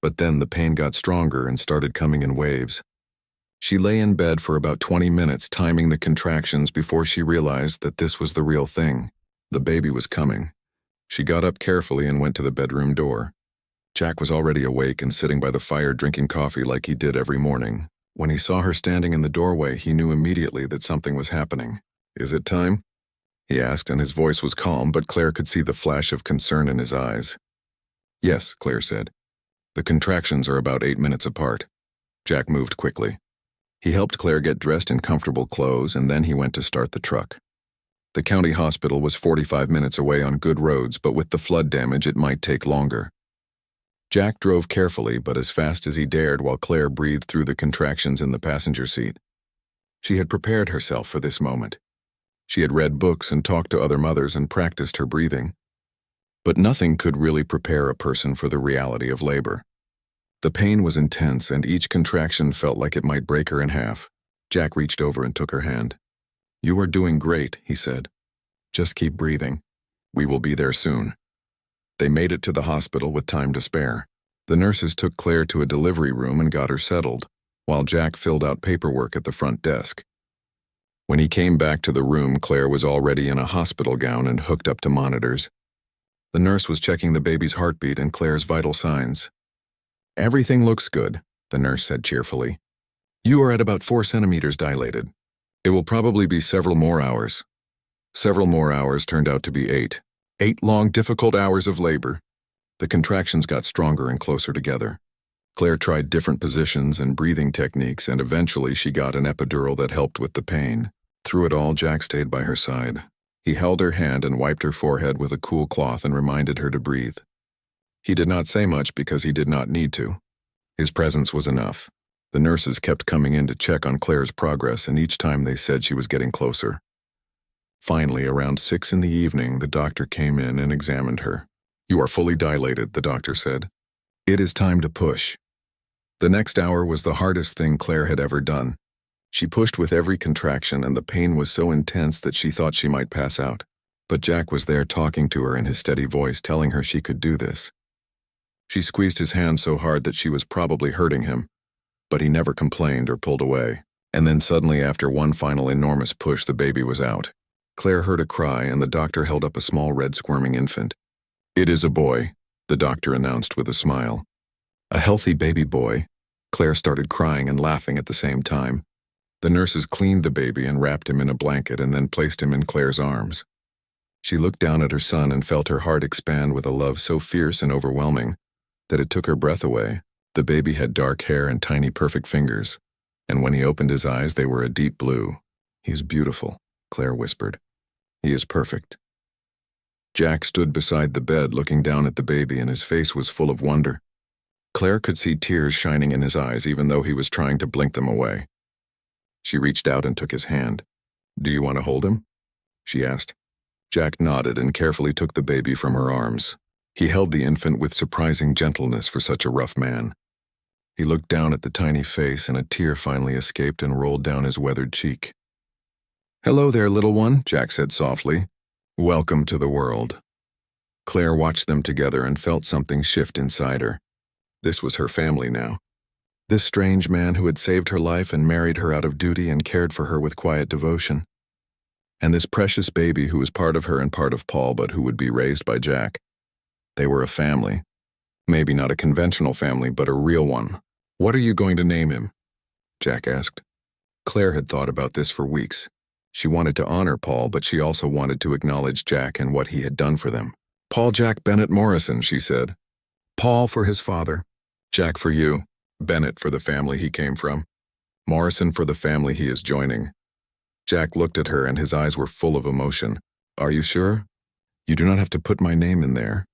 but then the pain got stronger and started coming in waves. She lay in bed for about 20 minutes timing the contractions before she realized that this was the real thing. The baby was coming. She got up carefully and went to the bedroom door. Jack was already awake and sitting by the fire drinking coffee like he did every morning. When he saw her standing in the doorway, he knew immediately that something was happening. Is it time? He asked, and his voice was calm, but Claire could see the flash of concern in his eyes. Yes, Claire said. The contractions are about 8 minutes apart. Jack moved quickly. He helped Claire get dressed in comfortable clothes, and then he went to start the truck. The county hospital was 45 minutes away on good roads, but with the flood damage it might take longer. Jack drove carefully but as fast as he dared while Claire breathed through the contractions in the passenger seat. She had prepared herself for this moment. She had read books and talked to other mothers and practiced her breathing. But nothing could really prepare a person for the reality of labor. The pain was intense, and each contraction felt like it might break her in half. Jack reached over and took her hand. "You are doing great," he said. "Just keep breathing. We will be there soon." They made it to the hospital with time to spare. The nurses took Claire to a delivery room and got her settled, while Jack filled out paperwork at the front desk. When he came back to the room, Claire was already in a hospital gown and hooked up to monitors. The nurse was checking the baby's heartbeat and Claire's vital signs. "Everything looks good," the nurse said cheerfully. "You are at about 4 centimeters dilated. It will probably be several more hours." Several more hours turned out to be 8. 8 long, difficult hours of labor. The contractions got stronger and closer together. Claire tried different positions and breathing techniques, and eventually she got an epidural that helped with the pain. Through it all, Jack stayed by her side. He held her hand and wiped her forehead with a cool cloth and reminded her to breathe. He did not say much because he did not need to. His presence was enough. The nurses kept coming in to check on Claire's progress, and each time they said she was getting closer. Finally, around 6 in the evening, the doctor came in and examined her. "You are fully dilated," the doctor said. "It is time to push." The next hour was the hardest thing Claire had ever done. She pushed with every contraction, and the pain was so intense that she thought she might pass out. But Jack was there talking to her in his steady voice, telling her she could do this. She squeezed his hand so hard that she was probably hurting him, but he never complained or pulled away. And then suddenly, after one final enormous push, the baby was out. Claire heard a cry, and the doctor held up a small red squirming infant. "It is a boy," the doctor announced with a smile. "A healthy baby boy." Claire started crying and laughing at the same time. The nurses cleaned the baby and wrapped him in a blanket and then placed him in Claire's arms. She looked down at her son and felt her heart expand with a love so fierce and overwhelming that it took her breath away. The baby had dark hair and tiny perfect fingers, and when he opened his eyes they were a deep blue. "He is beautiful," Claire whispered. "He is perfect." Jack stood beside the bed looking down at the baby, and his face was full of wonder. Claire could see tears shining in his eyes even though he was trying to blink them away. She reached out and took his hand. "Do you want to hold him?" she asked. Jack nodded and carefully took the baby from her arms. He held the infant with surprising gentleness for such a rough man. He looked down at the tiny face, and a tear finally escaped and rolled down his weathered cheek. "Hello there, little one," Jack said softly. "Welcome to the world." Claire watched them together and felt something shift inside her. This was her family now. This strange man who had saved her life and married her out of duty and cared for her with quiet devotion. And this precious baby who was part of her and part of Paul, but who would be raised by Jack. They were a family. Maybe not a conventional family, but a real one. "What are you going to name him?" Jack asked. Claire had thought about this for weeks. She wanted to honor Paul, but she also wanted to acknowledge Jack and what he had done for them. "Paul Jack Bennett Morrison," she said. "Paul for his father, Jack for you, Bennett for the family he came from, Morrison for the family he is joining." Jack looked at her and his eyes were full of emotion. "Are you sure? You do not have to put my name in there."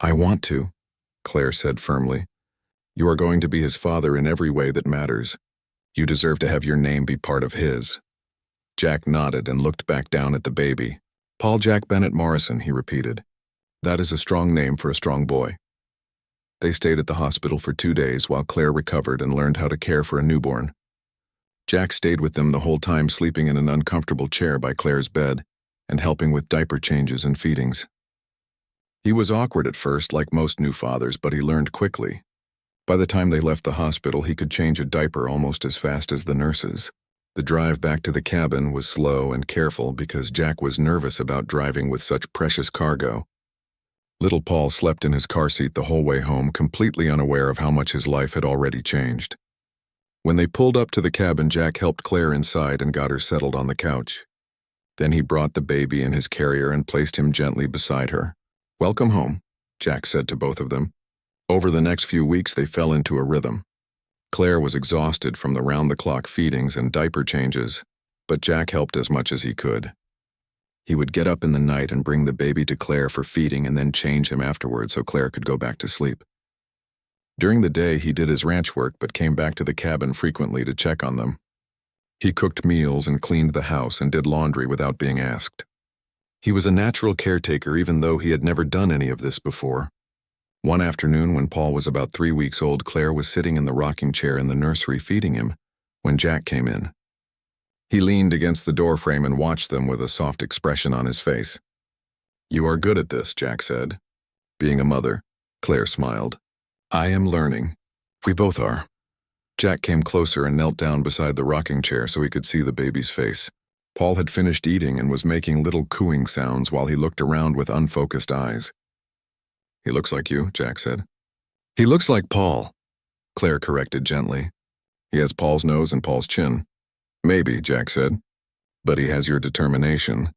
"I want to," Claire said firmly. "You are going to be his father in every way that matters. You deserve to have your name be part of his." Jack nodded and looked back down at the baby. "Paul Jack Bennett Morrison," he repeated. "That is a strong name for a strong boy." They stayed at the hospital for 2 days while Claire recovered and learned how to care for a newborn. Jack stayed with them the whole time, sleeping in an uncomfortable chair by Claire's bed and helping with diaper changes and feedings. He was awkward at first, like most new fathers, but he learned quickly. By the time they left the hospital, he could change a diaper almost as fast as the nurses. The drive back to the cabin was slow and careful because Jack was nervous about driving with such precious cargo. Little Paul slept in his car seat the whole way home, completely unaware of how much his life had already changed. When they pulled up to the cabin, Jack helped Claire inside and got her settled on the couch. Then he brought the baby in his carrier and placed him gently beside her. "Welcome home," Jack said to both of them. Over the next few weeks, they fell into a rhythm. Claire was exhausted from the round-the-clock feedings and diaper changes, but Jack helped as much as he could. He would get up in the night and bring the baby to Claire for feeding and then change him afterward so Claire could go back to sleep. During the day, he did his ranch work but came back to the cabin frequently to check on them. He cooked meals and cleaned the house and did laundry without being asked. He was a natural caretaker even though he had never done any of this before. One afternoon when Paul was about 3 weeks old, Claire was sitting in the rocking chair in the nursery feeding him when Jack came in. He leaned against the doorframe and watched them with a soft expression on his face. "You are good at this," Jack said. "Being a mother," Claire smiled. "I am learning. We both are." Jack came closer and knelt down beside the rocking chair so he could see the baby's face. Paul had finished eating and was making little cooing sounds while he looked around with unfocused eyes. "He looks like you," Jack said. "He looks like Paul," Claire corrected gently. "He has Paul's nose and Paul's chin." "Maybe," Jack said. "But he has your determination.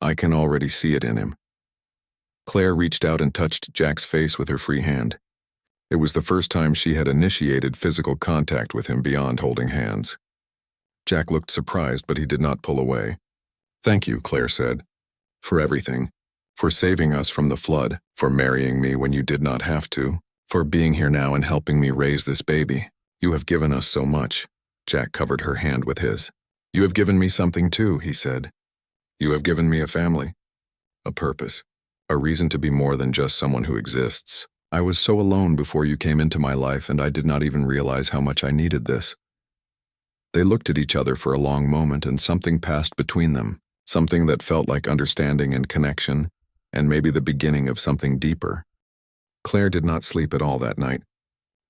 I can already see it in him." Claire reached out and touched Jack's face with her free hand. It was the first time she had initiated physical contact with him beyond holding hands. Jack looked surprised, but he did not pull away. "Thank you," Claire said. "For everything. For saving us from the flood, for marrying me when you did not have to, for being here now and helping me raise this baby. You have given us so much." Jack covered her hand with his. "You have given me something too," he said. "You have given me a family, a purpose, a reason to be more than just someone who exists. I was so alone before you came into my life, and I did not even realize how much I needed this." They looked at each other for a long moment, and something passed between them, something that felt like understanding and connection, and maybe the beginning of something deeper. Claire did not sleep at all that night.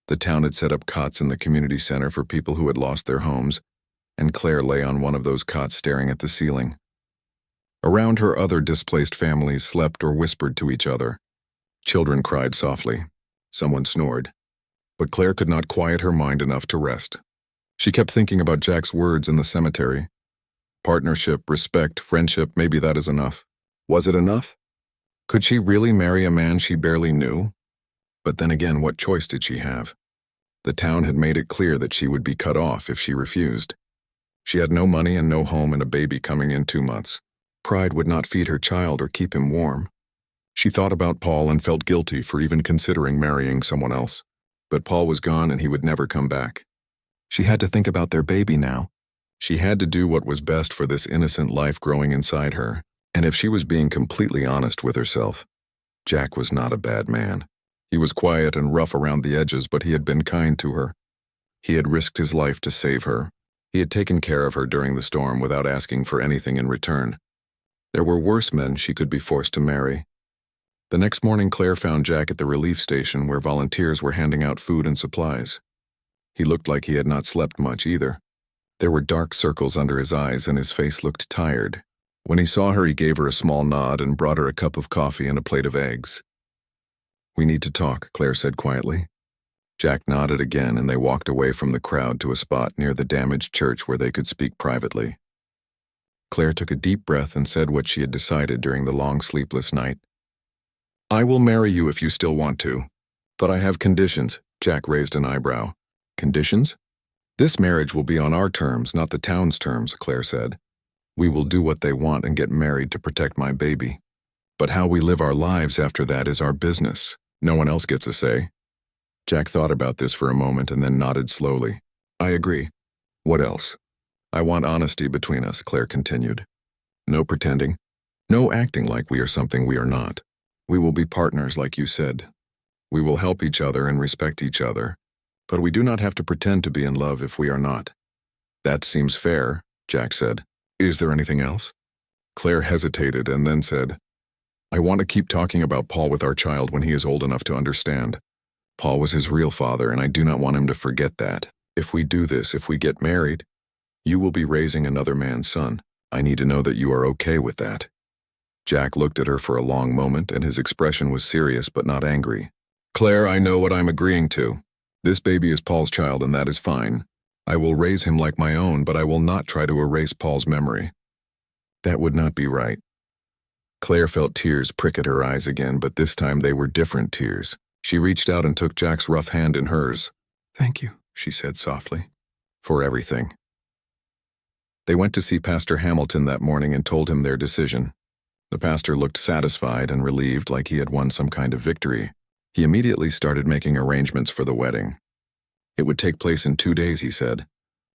The town had set up cots in the community center for people who had lost their homes, and Claire lay on one of those cots staring at the ceiling. Around her, other displaced families slept or whispered to each other. Children cried softly. Someone snored. But Claire could not quiet her mind enough to rest. She kept thinking about Jack's words in the cemetery. Partnership, respect, friendship, maybe that is enough. Was it enough? Could she really marry a man she barely knew? But then again, what choice did she have? The town had made it clear that she would be cut off if she refused. She had no money and no home and a baby coming in 2 months. Pride would not feed her child or keep him warm. She thought about Paul and felt guilty for even considering marrying someone else. But Paul was gone and he would never come back. She had to think about their baby now. She had to do what was best for this innocent life growing inside her. And if she was being completely honest with herself, Jack was not a bad man. He was quiet and rough around the edges, but he had been kind to her. He had risked his life to save her. He had taken care of her during the storm without asking for anything in return. There were worse men she could be forced to marry. The next morning, Claire found Jack at the relief station where volunteers were handing out food and supplies. He looked like he had not slept much either. There were dark circles under his eyes and his face looked tired. When he saw her, he gave her a small nod and brought her a cup of coffee and a plate of eggs. "We need to talk," Claire said quietly. Jack nodded again, and they walked away from the crowd to a spot near the damaged church where they could speak privately. Claire took a deep breath and said what she had decided during the long sleepless night. "I will marry you if you still want to. But I have conditions." Jack raised an eyebrow. "Conditions?" "This marriage will be on our terms, not the town's terms," Claire said. "We will do what they want and get married to protect my baby. But how we live our lives after that is our business. No one else gets a say." Jack thought about this for a moment and then nodded slowly. "I agree. What else?" "I want honesty between us," Claire continued. "No pretending. No acting like we are something we are not. We will be partners like you said. We will help each other and respect each other. But we do not have to pretend to be in love if we are not." "That seems fair," Jack said. "Is there anything else?" Claire hesitated and then said, "I want to keep talking about Paul with our child when he is old enough to understand. Paul was his real father, and I do not want him to forget that. If we do this, if we get married, you will be raising another man's son. I need to know that you are okay with that." Jack looked at her for a long moment, and his expression was serious but not angry. "Claire, I know what I'm agreeing to. This baby is Paul's child, and that is fine. I will raise him like my own, but I will not try to erase Paul's memory." "That would not be right." Claire felt tears prick at her eyes again, but this time they were different tears. She reached out and took Jack's rough hand in hers. "Thank you," she said softly, "for everything." They went to see Pastor Hamilton that morning and told him their decision. The pastor looked satisfied and relieved, like he had won some kind of victory. He immediately started making arrangements for the wedding. It would take place in 2 days, he said.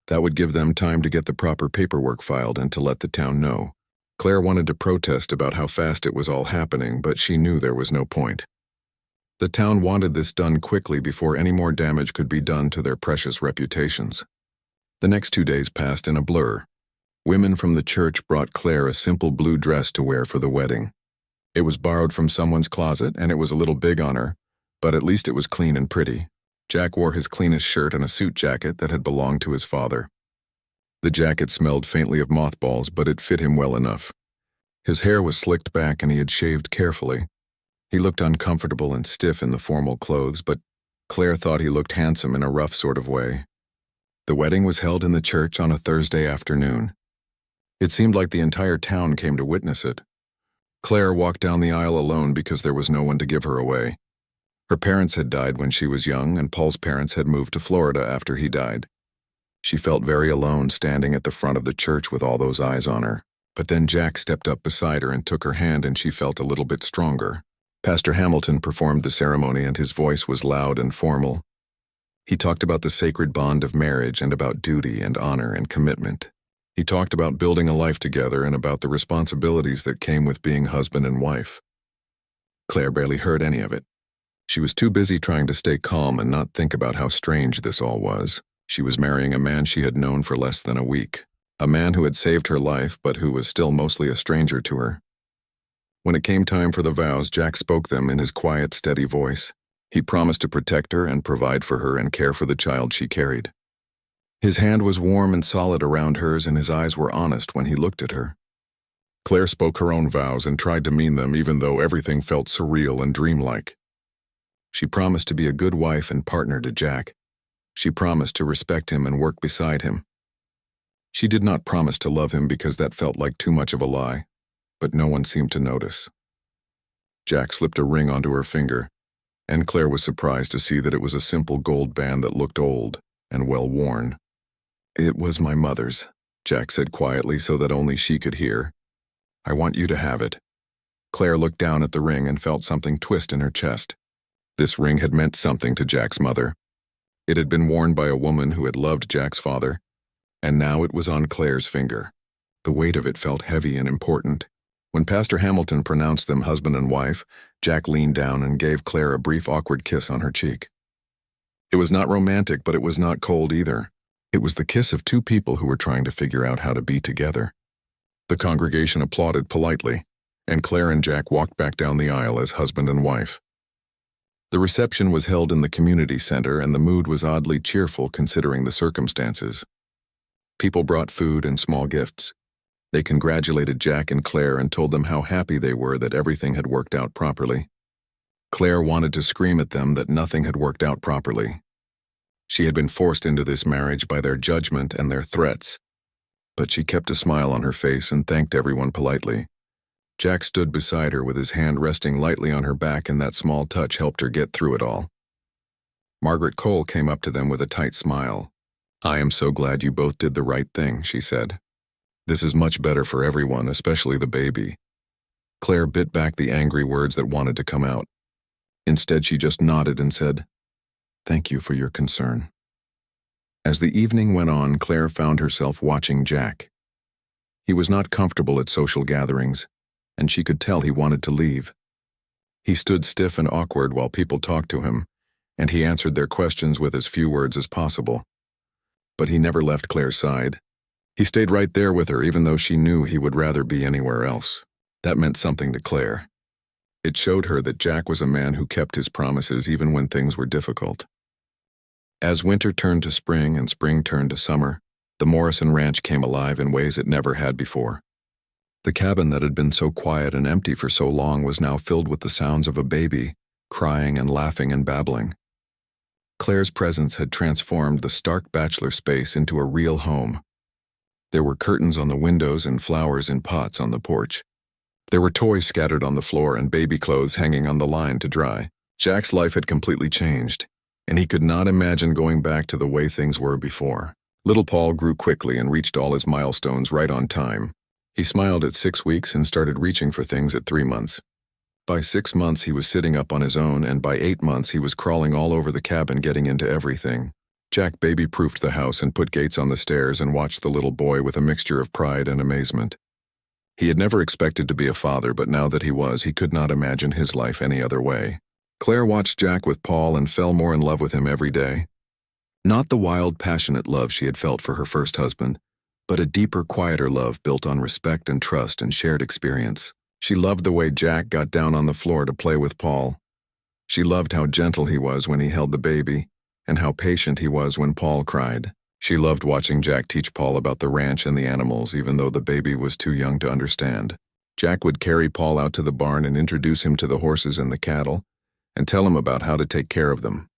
That would give them time to get the proper paperwork filed and to let the town know. Claire wanted to protest about how fast it was all happening, but she knew there was no point. The town wanted this done quickly before any more damage could be done to their precious reputations. The next 2 days passed in a blur. Women from the church brought Claire a simple blue dress to wear for the wedding. It was borrowed from someone's closet, and it was a little big on her, but at least it was clean and pretty. Jack wore his cleanest shirt and a suit jacket that had belonged to his father. The jacket smelled faintly of mothballs, but it fit him well enough. His hair was slicked back and he had shaved carefully. He looked uncomfortable and stiff in the formal clothes, but Claire thought he looked handsome in a rough sort of way. The wedding was held in the church on a Thursday afternoon. It seemed like the entire town came to witness it. Claire walked down the aisle alone because there was no one to give her away. Her parents had died when she was young, and Paul's parents had moved to Florida after he died. She felt very alone standing at the front of the church with all those eyes on her. But then Jack stepped up beside her and took her hand, and she felt a little bit stronger. Pastor Hamilton performed the ceremony, and his voice was loud and formal. He talked about the sacred bond of marriage and about duty and honor and commitment. He talked about building a life together and about the responsibilities that came with being husband and wife. Claire barely heard any of it. She was too busy trying to stay calm and not think about how strange this all was. She was marrying a man she had known for less than a week, a man who had saved her life but who was still mostly a stranger to her. When it came time for the vows, Jack spoke them in his quiet, steady voice. He promised to protect her and provide for her and care for the child she carried. His hand was warm and solid around hers, and his eyes were honest when he looked at her. Claire spoke her own vows and tried to mean them, even though everything felt surreal and dreamlike. She promised to be a good wife and partner to Jack. She promised to respect him and work beside him. She did not promise to love him because that felt like too much of a lie, but no one seemed to notice. Jack slipped a ring onto her finger, and Claire was surprised to see that it was a simple gold band that looked old and well worn. "It was my mother's," Jack said quietly so that only she could hear. "I want you to have it." Claire looked down at the ring and felt something twist in her chest. This ring had meant something to Jack's mother. It had been worn by a woman who had loved Jack's father, and now it was on Claire's finger. The weight of it felt heavy and important. When Pastor Hamilton pronounced them husband and wife, Jack leaned down and gave Claire a brief, awkward kiss on her cheek. It was not romantic, but it was not cold either. It was the kiss of two people who were trying to figure out how to be together. The congregation applauded politely, and Claire and Jack walked back down the aisle as husband and wife. The reception was held in the community center, and the mood was oddly cheerful considering the circumstances. People brought food and small gifts. They congratulated Jack and Claire and told them how happy they were that everything had worked out properly. Claire wanted to scream at them that nothing had worked out properly. She had been forced into this marriage by their judgment and their threats, but she kept a smile on her face and thanked everyone politely. Jack stood beside her with his hand resting lightly on her back, and that small touch helped her get through it all. Margaret Cole came up to them with a tight smile. "I am so glad you both did the right thing," she said. "This is much better for everyone, especially the baby." Claire bit back the angry words that wanted to come out. Instead, she just nodded and said, "Thank you for your concern." As the evening went on, Claire found herself watching Jack. He was not comfortable at social gatherings, and she could tell he wanted to leave. He stood stiff and awkward while people talked to him, and he answered their questions with as few words as possible. But he never left Claire's side. He stayed right there with her, even though she knew he would rather be anywhere else. That meant something to Claire. It showed her that Jack was a man who kept his promises even when things were difficult. As winter turned to spring and spring turned to summer, the Morrison Ranch came alive in ways it never had before. The cabin that had been so quiet and empty for so long was now filled with the sounds of a baby, crying and laughing and babbling. Claire's presence had transformed the stark bachelor space into a real home. There were curtains on the windows and flowers in pots on the porch. There were toys scattered on the floor and baby clothes hanging on the line to dry. Jack's life had completely changed, and he could not imagine going back to the way things were before. Little Paul grew quickly and reached all his milestones right on time. He smiled at 6 weeks and started reaching for things at 3 months. By 6 months he was sitting up on his own, and by 8 months he was crawling all over the cabin getting into everything. Jack baby-proofed the house and put gates on the stairs and watched the little boy with a mixture of pride and amazement. He had never expected to be a father, but now that he was, he could not imagine his life any other way. Claire watched Jack with Paul and fell more in love with him every day. Not the wild, passionate love she had felt for her first husband, but a deeper, quieter love built on respect and trust and shared experience. She loved the way Jack got down on the floor to play with Paul. She loved how gentle he was when he held the baby, and how patient he was when Paul cried. She loved watching Jack teach Paul about the ranch and the animals, even though the baby was too young to understand. Jack would carry Paul out to the barn and introduce him to the horses and the cattle, and tell him about how to take care of them.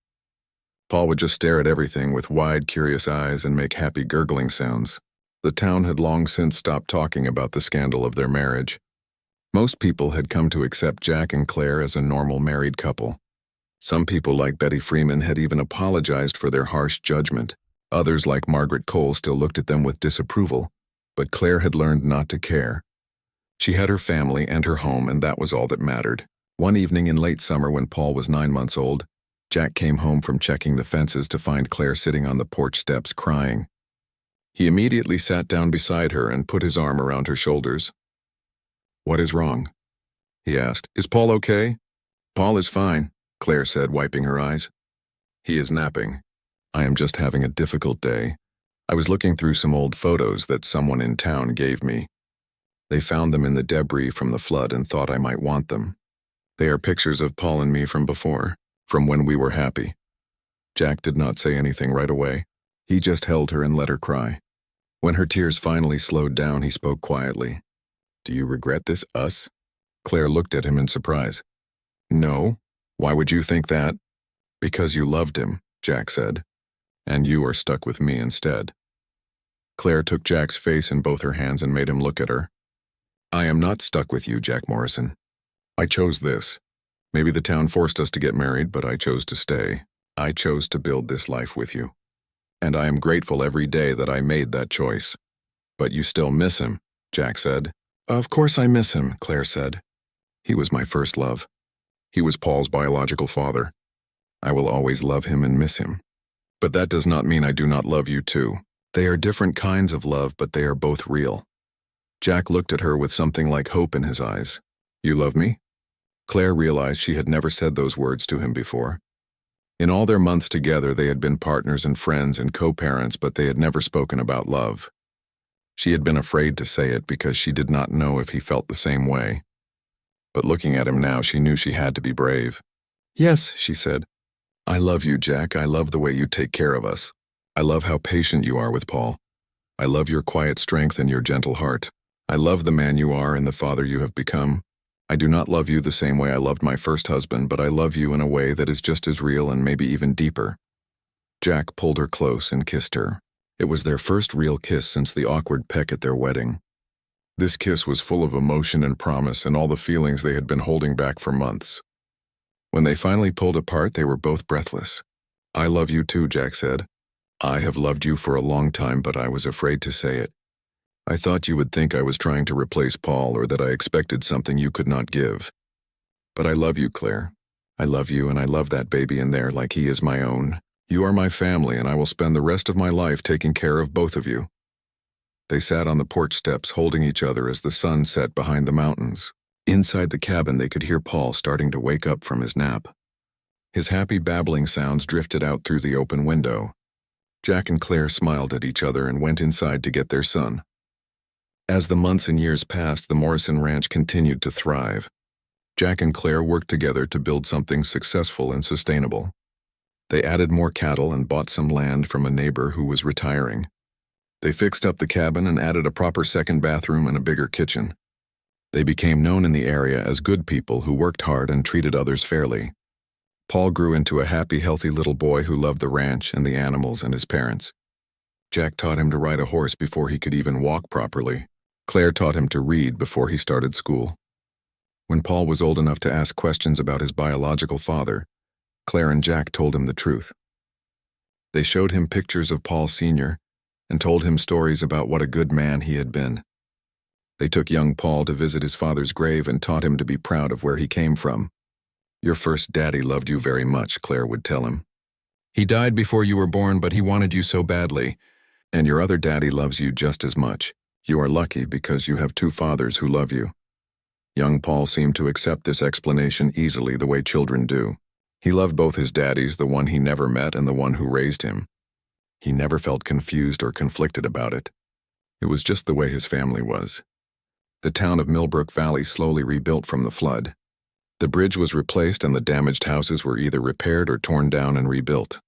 Paul would just stare at everything with wide, curious eyes and make happy gurgling sounds. The town had long since stopped talking about the scandal of their marriage. Most people had come to accept Jack and Claire as a normal married couple. Some people, like Betty Freeman, had even apologized for their harsh judgment. Others, like Margaret Cole, still looked at them with disapproval, but Claire had learned not to care. She had her family and her home, and that was all that mattered. One evening in late summer when Paul was 9 months old, Jack came home from checking the fences to find Claire sitting on the porch steps crying. He immediately sat down beside her and put his arm around her shoulders. "What is wrong?" he asked. "Is Paul okay?" "Paul is fine," Claire said, wiping her eyes. "He is napping. I am just having a difficult day. I was looking through some old photos that someone in town gave me. They found them in the debris from the flood and thought I might want them. They are pictures of Paul and me from before, from when we were happy." Jack did not say anything right away. He just held her and let her cry. When her tears finally slowed down, he spoke quietly. "Do you regret this, us?" Claire looked at him in surprise. "No. Why would you think that?" "Because you loved him," Jack said. "And you are stuck with me instead." Claire took Jack's face in both her hands and made him look at her. "I am not stuck with you, Jack Morrison. I chose this. Maybe the town forced us to get married, but I chose to stay. I chose to build this life with you. And I am grateful every day that I made that choice." "But you still miss him," Jack said. "Of course I miss him," Claire said. "He was my first love. He was Paul's biological father. I will always love him and miss him. But that does not mean I do not love you too. They are different kinds of love, but they are both real." Jack looked at her with something like hope in his eyes. "You love me?" Claire realized she had never said those words to him before. In all their months together, they had been partners and friends and co-parents, but they had never spoken about love. She had been afraid to say it because she did not know if he felt the same way. But looking at him now, she knew she had to be brave. "Yes," she said. "I love you, Jack. I love the way you take care of us. I love how patient you are with Paul. I love your quiet strength and your gentle heart. I love the man you are and the father you have become. I do not love you the same way I loved my first husband, but I love you in a way that is just as real and maybe even deeper." Jack pulled her close and kissed her. It was their first real kiss since the awkward peck at their wedding. This kiss was full of emotion and promise and all the feelings they had been holding back for months. When they finally pulled apart, they were both breathless. "I love you too," Jack said. "I have loved you for a long time, but I was afraid to say it. I thought you would think I was trying to replace Paul or that I expected something you could not give. But I love you, Claire. I love you, and I love that baby in there like he is my own. You are my family, and I will spend the rest of my life taking care of both of you." They sat on the porch steps holding each other as the sun set behind the mountains. Inside the cabin, they could hear Paul starting to wake up from his nap. His happy babbling sounds drifted out through the open window. Jack and Claire smiled at each other and went inside to get their son. As the months and years passed, the Morrison Ranch continued to thrive. Jack and Claire worked together to build something successful and sustainable. They added more cattle and bought some land from a neighbor who was retiring. They fixed up the cabin and added a proper second bathroom and a bigger kitchen. They became known in the area as good people who worked hard and treated others fairly. Paul grew into a happy, healthy little boy who loved the ranch and the animals and his parents. Jack taught him to ride a horse before he could even walk properly. Claire taught him to read before he started school. When Paul was old enough to ask questions about his biological father, Claire and Jack told him the truth. They showed him pictures of Paul Sr. and told him stories about what a good man he had been. They took young Paul to visit his father's grave and taught him to be proud of where he came from. "Your first daddy loved you very much," Claire would tell him. "He died before you were born, but he wanted you so badly. And your other daddy loves you just as much. You are lucky because you have two fathers who love you." Young Paul seemed to accept this explanation easily, the way children do. He loved both his daddies, the one he never met and the one who raised him. He never felt confused or conflicted about it. It was just the way his family was. The town of Millbrook Valley slowly rebuilt from the flood. The bridge was replaced and the damaged houses were either repaired or torn down and rebuilt.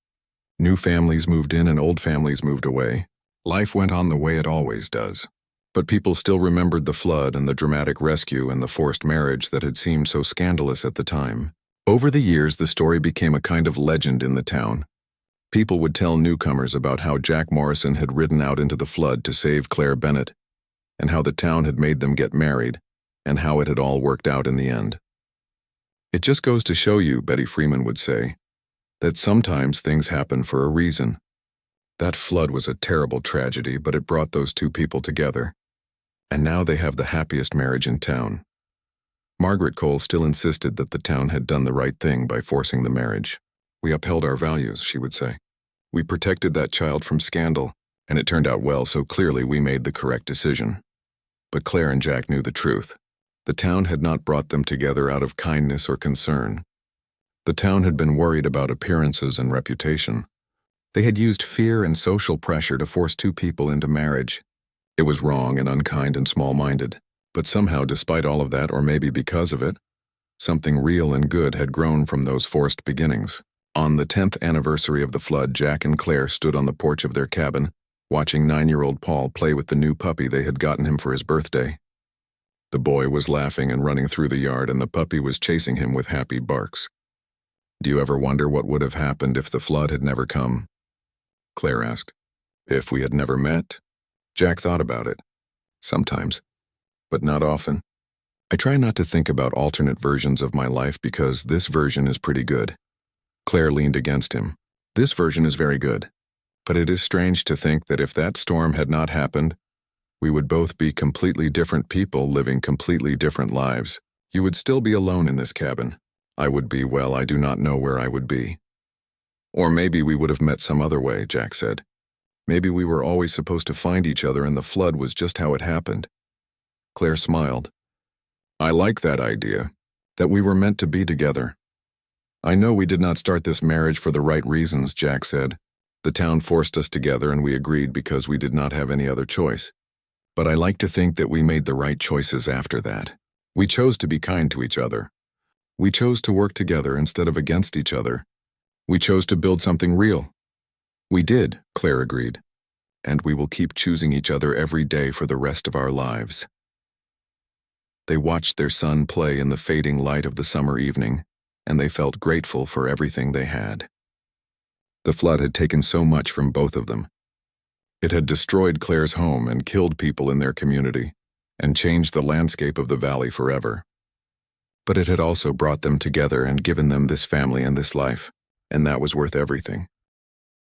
New families moved in and old families moved away. Life went on the way it always does. But people still remembered the flood and the dramatic rescue and the forced marriage that had seemed so scandalous at the time. Over the years, the story became a kind of legend in the town. People would tell newcomers about how Jack Morrison had ridden out into the flood to save Claire Bennett, and how the town had made them get married, and how it had all worked out in the end. "It just goes to show you," Betty Freeman would say, "that sometimes things happen for a reason. That flood was a terrible tragedy, but it brought those two people together. And now they have the happiest marriage in town." Margaret Cole still insisted that the town had done the right thing by forcing the marriage. "We upheld our values," she would say. "We protected that child from scandal, and it turned out well, so clearly we made the correct decision." But Claire and Jack knew the truth. The town had not brought them together out of kindness or concern. The town had been worried about appearances and reputation. They had used fear and social pressure to force two people into marriage. It was wrong and unkind and small-minded, but somehow, despite all of that, or maybe because of it, something real and good had grown from those forced beginnings. On the 10th anniversary of the flood, Jack and Claire stood on the porch of their cabin, watching 9-year-old Paul play with the new puppy they had gotten him for his birthday. The boy was laughing and running through the yard, and the puppy was chasing him with happy barks. "Do you ever wonder what would have happened if the flood had never come?" Claire asked. "If we had never met?" Jack thought about it. Sometimes, but not often. "I try not to think about alternate versions of my life because this version is pretty good." Claire leaned against him. "This version is very good. But it is strange to think that if that storm had not happened, we would both be completely different people living completely different lives. You would still be alone in this cabin. I would be, well, I do not know where I would be. Or maybe we would have met some other way," Jack said. "Maybe we were always supposed to find each other and the flood was just how it happened." Claire smiled. "I like that idea, that we were meant to be together." "I know we did not start this marriage for the right reasons," Jack said. "The town forced us together and we agreed because we did not have any other choice. But I like to think that we made the right choices after that. We chose to be kind to each other. We chose to work together instead of against each other. We chose to build something real." "We did," Claire agreed. "And we will keep choosing each other every day for the rest of our lives." They watched their son play in the fading light of the summer evening, and they felt grateful for everything they had. The flood had taken so much from both of them. It had destroyed Claire's home and killed people in their community, and changed the landscape of the valley forever. But it had also brought them together and given them this family and this life, and that was worth everything.